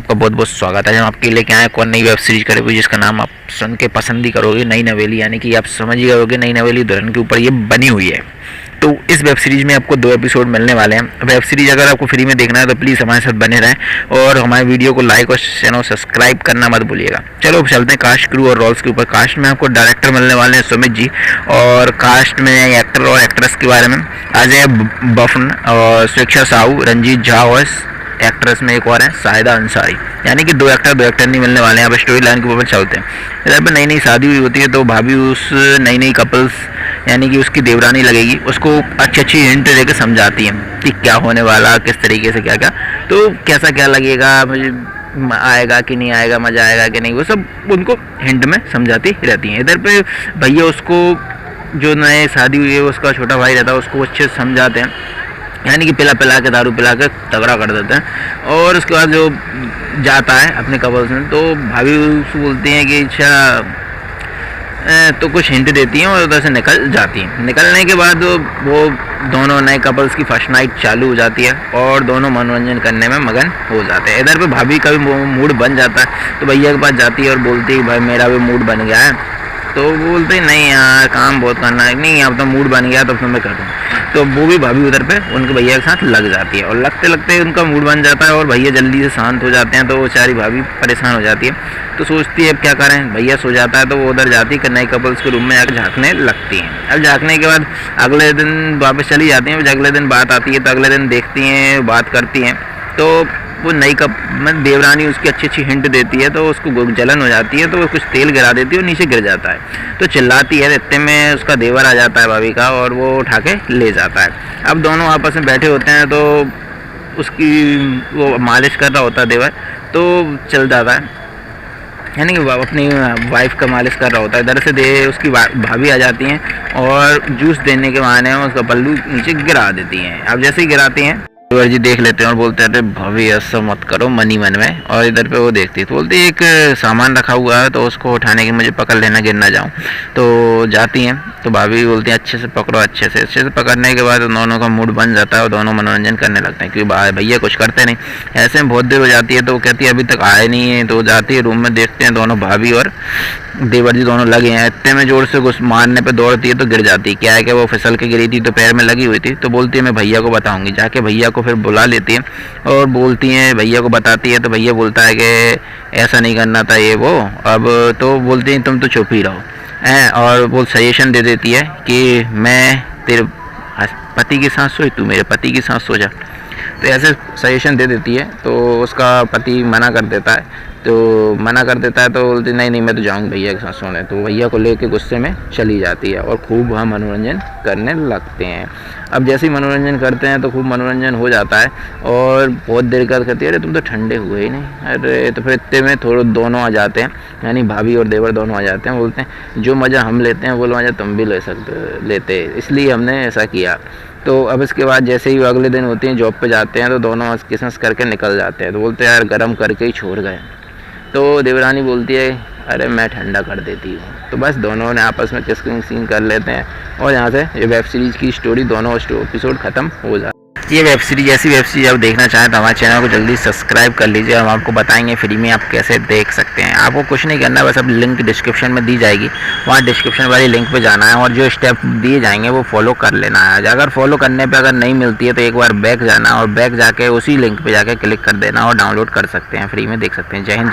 आपका बहुत बहुत स्वागत है। हम आपके लेके आए कौन नई वेब सीरीज करे हुए जिसका नाम आप सुन के पसंद ही करोगे, नई नवेली, यानी कि आप समझ ही करोगे नई नवेली दुल्हन के ऊपर ये बनी हुई है। तो इस वेब सीरीज में आपको 2 एपिसोड मिलने वाले हैं। वेब सीरीज अगर आपको फ्री में देखना है तो प्लीज़ हमारे साथ बने रहें और हमारे वीडियो को लाइक और चैनल सब्सक्राइब करना मत भूलिएगा। चलो अब चलते हैं कास्ट, क्रू और रोल्स के ऊपर। कास्ट में आपको डायरेक्टर मिलने वाले हैं सुमित जी, और कास्ट में एक्टर और एक्ट्रेस के बारे में अजय बफन और शिक्षा साहू, रंजीत झा और एक्ट्रेस में एक और है शाहिदा अंसारी, यानी कि 2 एक्टर नहीं मिलने वाले हैं। अब स्टोरी लाइन के ऊपर चलते हैं। इधर पर नई शादी हुई होती है तो भाभी उस नई कपल्स यानी कि उसकी देवरानी लगेगी, उसको अच्छी हिंट देकर समझाती है कि क्या होने वाला, किस तरीके से क्या क्या, तो कैसा क्या लगेगा, मुझे आएगा कि नहीं आएगा, मज़ा आएगा कि नहीं, वो सब उनको हिंट में समझाती रहती हैं। इधर पे भैया उसको जो नए शादी हुई है उसका छोटा भाई रहता है, उसको अच्छे से समझाते हैं, यानी कि पिला के दारू पिला के तगड़ा कर देते हैं। और उसके बाद जो जाता है अपने कपल्स में तो भाभी उसको बोलती हैं कि अच्छा, तो कुछ हिंट देती हैं और उधर से निकल जाती हैं। निकलने के बाद वो दोनों नए कपल्स की फर्स्ट नाइट चालू हो जाती है और दोनों मनोरंजन करने में मगन हो जाते हैं। इधर पे भाभी का भी मूड बन जाता है तो भैया के पास जाती है और बोलती है कि भाई मेरा भी मूड बन गया है। तो वो बोलते हैं नहीं यार काम बहुत करना है, नहीं अब तो मूड बन गया तो मैं कर दूँ। तो वो भी भाभी उधर पे उनके भैया के साथ लग जाती है और लगते लगते उनका मूड बन जाता है और भैया जल्दी से शांत हो जाते हैं। तो वो सारी भाभी परेशान हो जाती है, तो सोचती है अब क्या करें। भैया सो जाता है तो वो उधर जाती है नए कपल्स के रूम में आकर झाँकने लगती हैं। अब झाँकने के बाद अगले दिन वापस चली जाती हैं। अगले दिन बात आती है तो अगले दिन देखती हैं, बात करती हैं, तो वो नई देवरानी उसकी अच्छी हिंट देती है तो उसको जलन हो जाती है, तो वो कुछ तेल गिरा देती है और नीचे गिर जाता है। तो चिल्लाती है, इतने में उसका देवर आ जाता है भाभी का और वो उठा के ले जाता है। अब दोनों आपस में बैठे होते हैं तो उसकी वो मालिश कर रहा होता है देवर, तो चल जाता है, यानी कि अपनी वाइफ का मालिश कर रहा होता है। इधर से उसकी भाभी आ जाती हैं और जूस देने के बहाने उसका पल्लू नीचे गिरा देती हैं। अब जैसे ही गिराती हैं देवर जी देख लेते हैं और बोलते हैं अरे भाभी ऐसा मत करो मन ही मन में। और इधर पे वो देखती है तो बोलती है एक सामान रखा हुआ है तो उसको उठाने की मुझे पकड़ लेना, गिर ना जाऊँ। तो जाती हैं तो भाभी बोलती है अच्छे से पकड़ो, अच्छे से पकड़ने के बाद दोनों का मूड बन जाता है और दोनों मनोरंजन करने लगते हैं, क्योंकि भैया कुछ करते नहीं। ऐसे में बहुत देर हो जाती है तो वो कहती है अभी तक आए नहीं है। तो जाती है रूम में, देखते हैं दोनों भाभी और देवर जी दोनों लगे हैं। इतने में जोर से कुछ मारने पे दौड़ती है तो गिर जाती है। क्या है कि वो फिसल के गिरी थी तो पैर में लगी हुई थी, तो बोलती है मैं भैया को बताऊंगी। जाके भैया को फिर बुला लेती है और बोलती हैं, भैया को बताती है तो भैया बोलता है कि ऐसा नहीं करना था ये वो। अब तो बोलती हैं तुम तो चुप ही रहो हैं, और वो सजेशन दे देती है कि मैं तेरे पति के साथ सोई, तू मेरे पति के साथ सो जा। तो ऐसे सजेशन दे देती है तो उसका पति मना कर देता है। तो बोलती नहीं मैं तो जाऊँगी भैया के साथ सोने। तो भैया को लेके गुस्से में चली जाती है और खूब वहाँ मनोरंजन करने लगते हैं। अब जैसे ही मनोरंजन करते हैं तो खूब मनोरंजन हो जाता है और बहुत देर कर कहती है अरे तुम तो ठंडे हुए ही नहीं। अरे तो फिर इतने में थोड़े दोनों आ जाते हैं, यानी भाभी और देवर दोनों आ जाते हैं। बोलते हैं जो मज़ा हम लेते हैं वो मज़ा तुम भी लेते, इसलिए हमने ऐसा किया। तो अब इसके बाद जैसे ही अगले दिन होते हैं जॉब पे जाते हैं तो दोनों किसमस करके निकल जाते हैं। तो बोलते हैं यार गर्म करके ही छोड़ गए। तो देवरानी बोलती है अरे मैं ठंडा कर देती हूँ। तो बस दोनों ने आपस में किसिंग सीन कर लेते हैं और यहाँ से ये वेब सीरीज़ की स्टोरी दोनों एपिसोड ख़त्म हो जाती है। ये वेब सीरीज ऐसी वेब सीरीज आप देखना चाहें तो हमारे चैनल को जल्दी सब्सक्राइब कर लीजिए। हम आपको बताएंगे फ्री में आप कैसे देख सकते हैं। आपको कुछ नहीं करना, बस अब लिंक डिस्क्रिप्शन में दी जाएगी, वहाँ डिस्क्रिप्शन वाली लिंक पे जाना है और जो स्टेप दिए जाएंगे वो फॉलो कर लेना है। अगर फॉलो करने पे अगर नहीं मिलती है तो एक बार बैक जाना और बैक जाके उसी लिंक पे जाके क्लिक कर देना और डाउनलोड कर सकते हैं, फ्री में देख सकते हैं। जय हिंद।